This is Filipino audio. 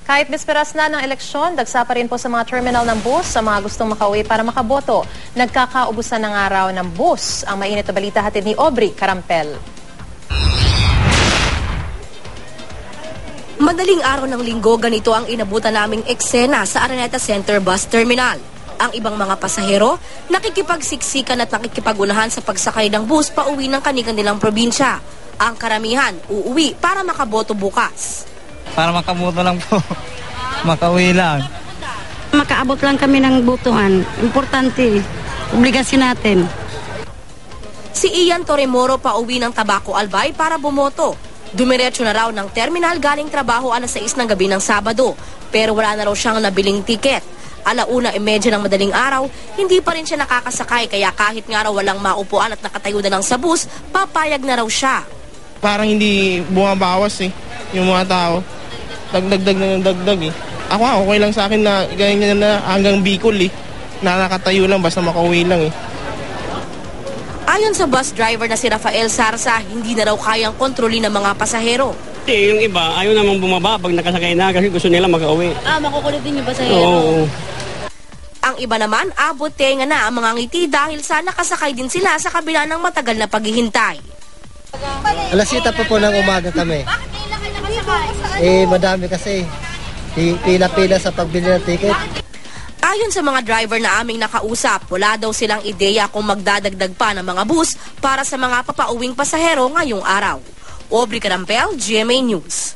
Kahit bisperas na ng eleksyon, dagsa pa rin po sa mga terminal ng bus sa mga gustong makauwi para makaboto. Nagkakaubusan ng araw ng bus. Ang mainit na balita hatid ni Aubrey Carampel. Madaling araw ng linggo, ganito ang inabutan naming eksena sa Araneta Center Bus Terminal. Ang ibang mga pasahero, nakikipagsiksikan at nakikipagunahan sa pagsakay ng bus pauwi ng kanilang probinsya. Ang karamihan, uuwi para makaboto bukas. Para makaboto lang po. Makauwi lang. Makaabot lang kami ng botohan. Importante, obligasyon natin. Si Ian Torremoro pauwi ng Tabaco Albay para bumoto. Dumiretso na raw ng terminal galing trabaho alas 6 ng gabi ng Sabado. Pero wala na raw siyang nabiling tiket. 1:30 ng madaling araw, hindi pa rin siya nakakasakay kaya kahit nga raw walang maupuan at nakatayo na lang sa bus, papayag na raw siya. Parang hindi bumabawas yung mga tao. Dagdag na ng dagdag Ako okay lang sa akin na ganyan na hanggang Bicol na nakatayo lang basta makauwi lang Ayon sa bus driver na si Rafael Sarsa, hindi na raw kayang kontrolin ng mga pasahero. Yung iba, ayaw namang bumaba pag nakasakay na kasi gusto nila makauwi. Makukulit din yung pasahero. Oo. Ang iba naman, abot tenga na ang mga ngiti dahil sa nakasakay din sila sa kabila ng matagal na paghihintay. Alas 7 po ng umaga kami. Bakit kailan kayo nakasakay? Madami kasi. Pila-pila sa pagbili ng ticket. Ayon sa mga driver na aming nakausap, wala daw silang ideya kung magdadagdag pa ng mga bus para sa mga papauwing pasahero ngayong araw. Aubrey Carampel, GMA News.